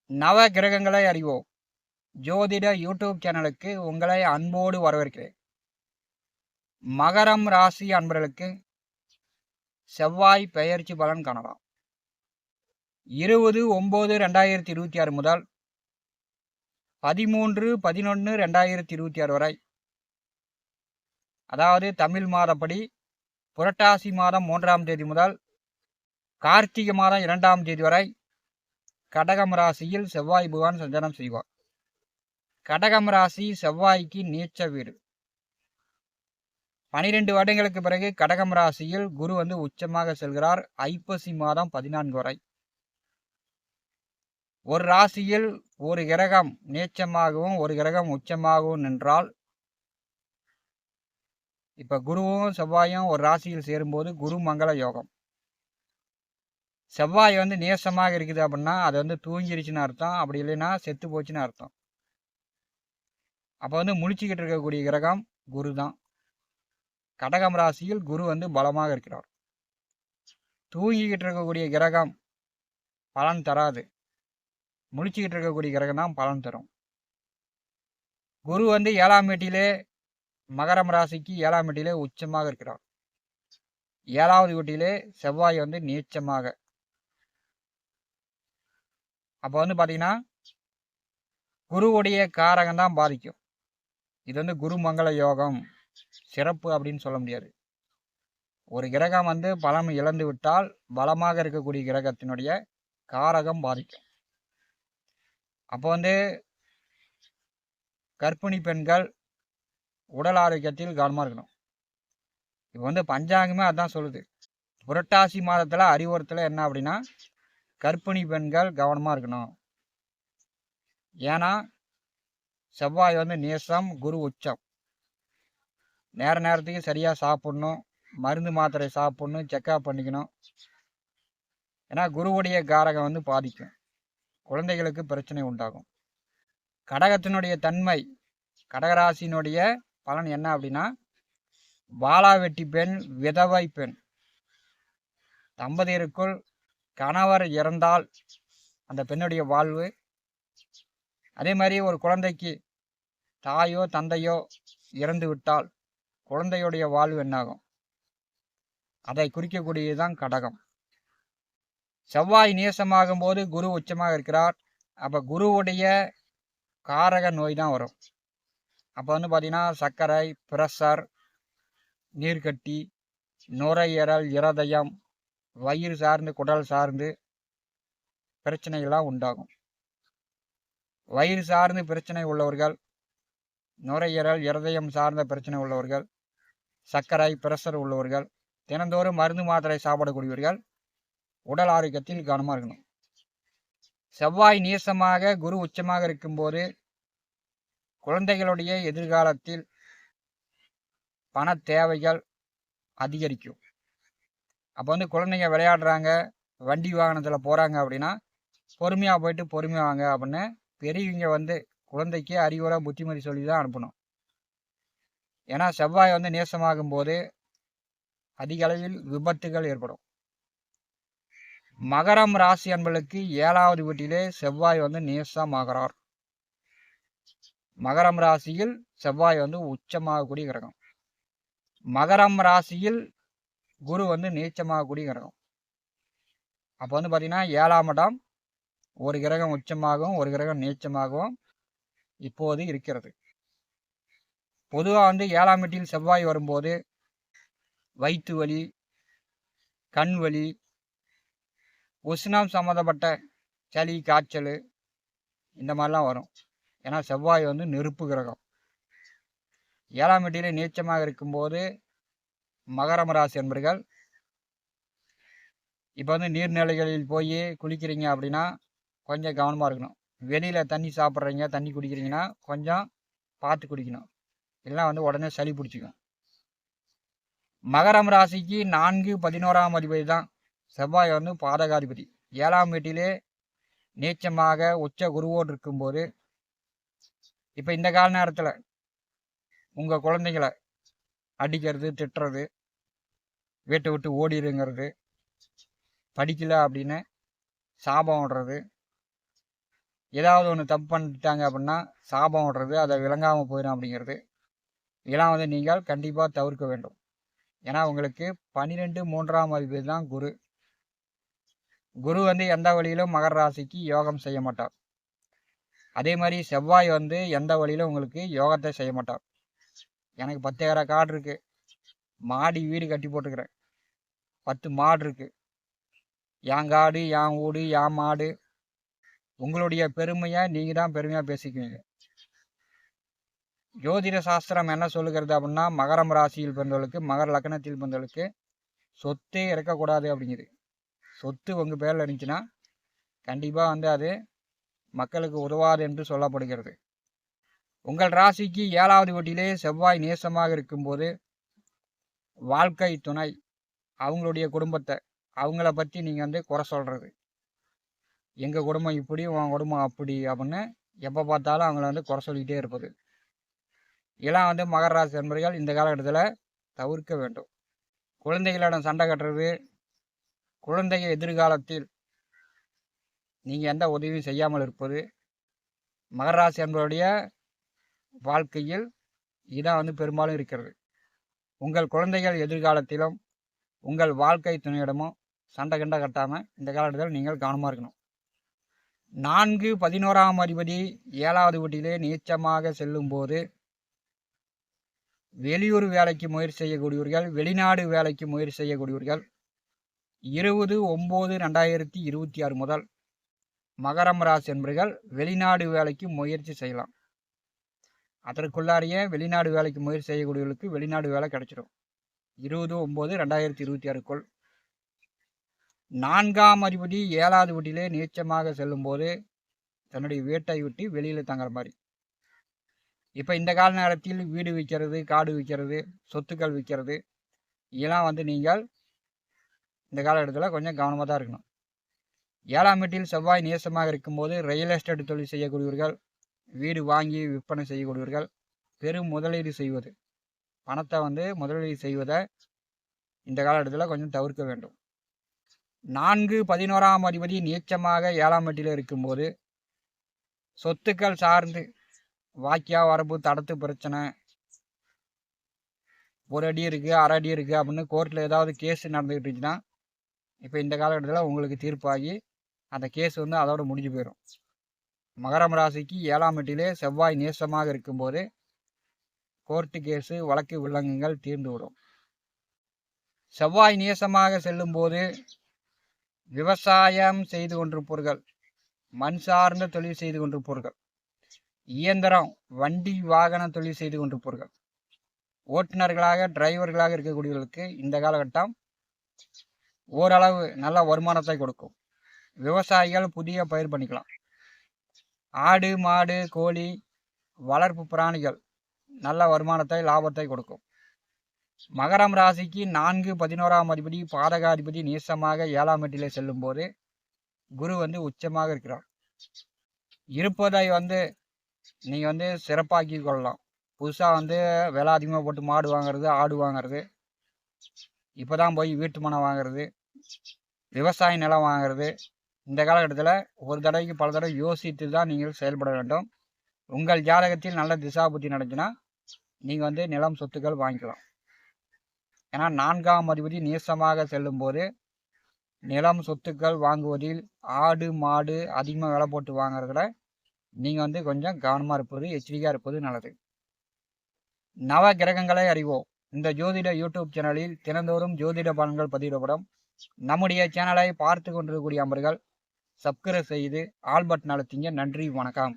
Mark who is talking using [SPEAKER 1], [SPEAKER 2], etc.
[SPEAKER 1] நவ கிரகங்களை அறிவோம் ஜோதிட யூடியூப் சேனலுக்கு உங்களை அன்போடு வரவேற்கிறேன். மகரம் ராசி அன்பர்களுக்கு செவ்வாய் பெயர்ச்சி பலன் காணலாம். 20/9/2026 முதல் 13/11/2026 வரை, அதாவது தமிழ் மாதப்படி புரட்டாசி மாதம் 3ஆம் தேதி முதல் கார்த்திகை மாதம் 2ஆம் தேதி வரை கடகம் ராசியில் செவ்வாய் பகவான் சஞ்சாரம் செய்வார். கடகம் ராசி செவ்வாய்க்கு நீச்ச வீடு. 12 வருடங்களுக்கு பிறகு கடகம் ராசியில் குரு உச்சமாக செல்கிறார். ஐப்பசி மாதம் 14 வரை. ஒரு ராசியில் ஒரு கிரகம் நீச்சமாகவும் ஒரு கிரகம் உச்சமாகவும் நின்றால், இப்ப குருவும் செவ்வாயும் ஒரு ராசியில் சேரும்போது குரு மங்கள யோகம். செவ்வாய் நேசமாக இருக்குது அப்படின்னா அது தூங்கிருச்சுன்னு அர்த்தம். அப்படி இல்லைன்னா செத்து போச்சுன்னு அர்த்தம். அப்போ முழிச்சுக்கிட்டு இருக்கக்கூடிய கிரகம் குரு தான். கடகம் ராசியில் குரு பலமாக இருக்கிறார். தூங்கிக்கிட்டு இருக்கக்கூடிய கிரகம் பலன் தராது. முழிச்சுக்கிட்டு இருக்கக்கூடிய கிரகம் தான் பலன் தரும். குரு 7ஆம் வீட்டிலே, மகரம் ராசிக்கு 7ஆம் வீட்டிலே உச்சமாக இருக்கிறார். 7வது வீட்டிலே செவ்வாய் நீச்சமாக. அப்போ பார்த்தீங்கன்னா குருவுடைய காரகம் தான் பாதிக்கும். இது குரு மங்கள யோகம் சிறப்பு அப்படின்னு சொல்ல முடியாது. ஒரு கிரகம் பலம் இழந்து விட்டால் பலமாக இருக்கக்கூடிய கிரகத்தினுடைய காரகம் பாதிக்கும். அப்போ கர்ப்பிணி பெண்கள் உடல் ஆரோக்கியத்தில் கவனமாக இருக்கணும். இப்போ பஞ்சாங்கமே அதான் சொல்லுது. புரட்டாசி மாதத்தில் அறிவுறுத்தல என்ன அப்படின்னா, கர்ப்பிணி பெண்கள் கவனமாக இருக்கணும். ஏன்னா செவ்வாய் நேசம், குரு உச்சம். நேரத்துக்கு சரியாக சாப்பிடணும், மருந்து மாத்திரை சாப்பிடணும், செக்அப் பண்ணிக்கணும். ஏன்னா குருவுடைய காரகம் பாதிக்கும். குழந்தைகளுக்கு பிரச்சனை உண்டாகும். கடகத்தினுடைய தன்மை, கடகராசினுடைய பலன் என்ன அப்படின்னா, பாலாவெட்டி பெண், விதவை பெண். தம்பதியருக்குள் கணவர் இறந்தால் அந்த பெண்ணுடைய வாழ்வு, அதே மாதிரி ஒரு குழந்தைக்கு தாயோ தந்தையோ இறந்து விட்டால் குழந்தையுடைய வாழ்வு என்னாகும், அதை குறிக்கக்கூடியதுதான் கடகம். செவ்வாய் நேசமாகும் போது குரு உச்சமாக இருக்கிறார். அப்போ குருவுடைய காரக நோய் தான் வரும். அப்போ பார்த்தீங்கன்னா சர்க்கரை, பிரஷர், நீர்க்கட்டி, நுரையீரல், இருதயம், வயிறு சார்ந்து, குடல் சார்ந்து பிரச்சனைகள்லாம் உண்டாகும். வயிறு சார்ந்து பிரச்சனை உள்ளவர்கள், நுரையீரல், இருதயம் சார்ந்த பிரச்சனை உள்ளவர்கள், சர்க்கரை, பிரஷர் உள்ளவர்கள், தினந்தோறும் மருந்து மாத்திரை சாப்பிடக்கூடியவர்கள் உடல் ஆரோக்கியத்தில் கவனமாக இருக்கணும். செவ்வாய் நீசமாக குரு உச்சமாக இருக்கும்போது குழந்தைகளுடைய எதிர்காலத்தில் பண தேவைகள் அதிகரிக்கும். அப்போ குழந்தைங்க விளையாடுறாங்க, வண்டி வாகனத்தில் போகிறாங்க அப்படின்னா பொறுமையாக போயிட்டு பொறுமையாக வாங்க அப்படின்னு பெரியவங்க குழந்தைக்கு அறிவுரை புத்திமதி சொல்லி தான் அனுப்பணும். ஏன்னா செவ்வாய் நேசமாகும் போது அதிக அளவில் விபத்துகள் ஏற்படும். மகரம் ராசி அன்பர்களுக்கு 7வது வீட்டிலே செவ்வாய் நேசமாகிறார். மகரம் ராசியில் செவ்வாய் உச்சமாகக்கூடிய கிரகம். மகரம் ராசியில் குரு நீச்சமாகக்கூடிய கிரகம். அப்போ பார்த்தீங்கன்னா 7ஆம் இடம் ஒரு கிரகம் உச்சமாகவும் ஒரு கிரகம் நீச்சமாகவும் இப்போது இருக்கிறது. பொதுவாக 7ஆம் வீட்டில் செவ்வாய் வரும்போது வயிற்று வலி, கண் வலி, உஷ்ணம் சம்மந்தப்பட்ட சளி, காய்ச்சல் இந்த மாதிரிலாம் வரும். ஏன்னா செவ்வாய் நெருப்பு கிரகம். 7ஆம் வீட்டிலே நீச்சமாக இருக்கும்போது மகரம் ராசி என்பர்கள் இப்போ நீர்நிலைகளில் போய் குளிக்கிறீங்க அப்படின்னா கொஞ்சம் கவனமாக இருக்கணும். வெளியில் தண்ணி சாப்பிட்றீங்க, தண்ணி குடிக்கிறீங்கன்னா கொஞ்சம் பார்த்து குடிக்கணும். இல்லைனா உடனே சளி பிடிச்சிக்கும். மகரம் ராசிக்கு 4-11ஆம் அதிபதி தான் செவ்வாய் பாதகாதிபதி. 7ஆம் வீட்டிலே நீச்சமாக உச்ச குருவோடு இருக்கும்போது இப்போ இந்த கால நேரத்தில் உங்கள் குழந்தைங்களை அடிக்கிறது, திட்டுறது, வீட்டை விட்டு ஓடிடுங்கிறது, படிக்கல அப்படின்னு சாபம் விடுறது, ஏதாவது ஒன்று தப்பு பண்ணிட்டாங்க அப்படின்னா சாபம் விடுறது, அதை விளங்காமல் போயிடும் அப்படிங்கிறது இதெல்லாம் வந்து நீங்கள் கண்டிப்பாக தவிர்க்க வேண்டும். ஏன்னா உங்களுக்கு 12 3ஆம் அதிபதி தான் குரு. குரு வந்து எந்த வழியிலும் மகர ராசிக்கு யோகம் செய்ய மாட்டார். அதே மாதிரி செவ்வாய் வந்து எந்த வழியிலும் உங்களுக்கு யோகத்தை செய்ய மாட்டார். எனக்கு 10 ஏக்கரா காடு இருக்கு, மாடி வீடு கட்டி போட்டுக்கிறேன், 10 மாடு இருக்கு, என் காடு என் வீடு என் மாடு, உங்களுடைய பெருமையை நீங்கள் தான் பெருமையாக பேசிக்குவீங்க. ஜோதிட சாஸ்திரம் என்ன சொல்லுகிறது அப்படின்னா, மகரம் ராசியில் பிறந்தவர்களுக்கு, மகர லக்னத்தில் பிறந்தவர்களுக்கு சொத்தே இருக்கக்கூடாது அப்படிங்குது. சொத்து உங்கள் பேரில் இருந்துச்சுன்னா கண்டிப்பாக வந்து அது மக்களுக்கு உதவாது என்று சொல்லப்படுகிறது. உங்கள் ராசிக்கு 7வது வீட்டிலே செவ்வாய் நேசமாக இருக்கும்போது வாழ்க்கை துணை, அவங்களுடைய குடும்பத்தை, அவங்கள பற்றி நீங்கள் வந்து குறை சொல்கிறது, எங்கள் குடும்பம் இப்படி உன் குடும்பம் அப்படி அப்படின்னு எப்போ பார்த்தாலும் அவங்கள வந்து குறை சொல்லிக்கிட்டே இருப்பது, இதெல்லாம் வந்து மகர ராசி நண்பர்கள் இந்த காலகட்டத்தில் தவிர்க்க வேண்டும். குழந்தைகளிடம் சண்டை கட்டுறது, குழந்தைய எதிர்காலத்தில் நீங்கள் எந்த உதவியும் செய்யாமல் இருப்பது, மகர ராசி என்பவருடைய வாழ்க்கையில் இதான் வந்து பெரும்பாலும் இருக்கிறது. உங்கள் குழந்தைகள் எதிர்காலத்திலும் உங்கள் வாழ்க்கை துணையிடமும் சண்டை கண்டை கட்டாமல் இந்த காலகட்டத்தில் நீங்கள் கவனமாக இருக்கணும். 4 11ஆம் அதிபதி 7வது வீட்டிலே நீச்சமாக செல்லும் போது வெளியூர் வேலைக்கு முயற்சி செய்யக்கூடியவர்கள், வெளிநாடு வேலைக்கு முயற்சி செய்யக்கூடியவர்கள் 20/9/2026 முதல் மகரம் ராசி என்பவர்கள் வெளிநாடு வேலைக்கு முயற்சி செய்யலாம். அதற்குள்ளாரியே வெளிநாடு வேலைக்கு முயற்சி செய்யக்கூடியவர்களுக்கு வெளிநாடு வேலை கிடைச்சிடும். 20/9/2026க்குள். 4ஆம் அதிபதி 7வது வீட்டிலே நீச்சமாக செல்லும் போது தன்னுடைய வீட்டை விட்டு வெளியில் தங்குற மாதிரி. இப்போ இந்த கால நேரத்தில் வீடு விற்கிறது, காடு விற்கிறது, சொத்துக்கள் விற்கிறது, இதெல்லாம் வந்து நீங்கள் இந்த காலகட்டத்தில் கொஞ்சம் கவனமாக தான் இருக்கணும். 7ஆம் வீட்டில் செவ்வாய் நேசமாக இருக்கும்போது ரியல் எஸ்டேட் தொழில் செய்யக்கூடியவர்கள், வீடு வாங்கி விற்பனை செய்யக்கூடியவர்கள், பெரும் முதலீடு செய்வது, பணத்தை வந்து முதலீடு செய்வதை இந்த காலகட்டத்தில் கொஞ்சம் தவிர்க்க வேண்டும். 4 11ஆம் அதிபதி நீச்சமாக 7ஆம் வீட்டில் இருக்கும்போது சொத்துக்கள் சார்ந்து வாக்கியா வரப்பு தடத்து பிரச்சனை, 1 அடி இருக்குது 1/2 அடி இருக்குது அப்படின்னு கோர்ட்டில் ஏதாவது கேஸ் நடந்துக்கிட்டு இருந்துச்சுன்னா இப்போ இந்த காலகட்டத்தில் உங்களுக்கு தீர்ப்பாகி அந்த கேஸ் வந்து அதோட முடிஞ்சு போயிடும். மகரம் ராசிக்கு 7ஆம் வீட்டிலே செவ்வாய் நேசமாக இருக்கும்போது கோர்ட்டு கேஸு வழக்கு வில்லங்கங்கள் தீர்ந்துவிடும். செவ்வாய் நேசமாக செல்லும்போது விவசாயம் செய்து கொண்டிருப்பவர்கள், மண் சார்ந்த தொழில் செய்து கொண்டிருப்பவர்கள், இயந்திரம் வண்டி வாகன தொழில் செய்து கொண்டிருப்பவர்கள், ஓட்டுநர்களாக டிரைவர்களாக இருக்கக்கூடியவர்களுக்கு இந்த காலகட்டம் ஓரளவு நல்ல வருமானத்தை கொடுக்கும். விவசாயிகள் புதிய பயிர் பண்ணிக்கலாம். ஆடு மாடு கோழி வளர்ப்பு பிராணிகள் நல்ல வருமானத்தை லாபத்தை கொடுக்கும். மகரம் ராசிக்கு 4 11ஆம் அதிபதி பாதகாதிபதி நேசமாக 7ஆம் வீட்டிலே செல்லும் போது குரு வந்து உச்சமாக இருக்கிறார். இருப்பதை வந்து நீங்கள் வந்து சிறப்பாக்கி கொள்ளலாம். புதுசாக வந்து விலை அதிகமாக போட்டு மாடு வாங்குறது, ஆடு வாங்குறது, இப்போ தான் போய் வீட்டு மனை வாங்குறது, விவசாய நிலம் வாங்குறது, இந்த காலகட்டத்தில் ஒரு தடவைக்கு பல தடவை யோசித்து தான் நீங்கள் செயல்பட வேண்டும். உங்கள் ஜாதகத்தில் நல்ல திசா புத்தி நடந்துச்சுன்னா நீங்கள் வந்து நிலம் சொத்துக்கள் வாங்கிக்கலாம். ஏன்னா 4ஆம் அதிபதி நேசமாக செல்லும் போது நிலம் சொத்துக்கள் வாங்குவதில் ஆடு மாடு அதிகமாக விலை போட்டு வாங்குறதுல நீங்கள் வந்து கொஞ்சம் கவனமாக இருப்பது, எச்சரிக்கையாக இருப்பது நல்லது. நவ கிரகங்களை அறிவோம். இந்த ஜோதிட யூடியூப் சேனலில் தினந்தோறும் ஜோதிட பலன்கள் பதிவிடப்படும். நம்முடைய சேனலை பார்த்து கொண்டிருக்கக்கூடிய அன்பர்கள் சப்ஸ்கிரைப் செய்து ஆல் பட்டன் அழுத்திங்க. நன்றி, வணக்கம்.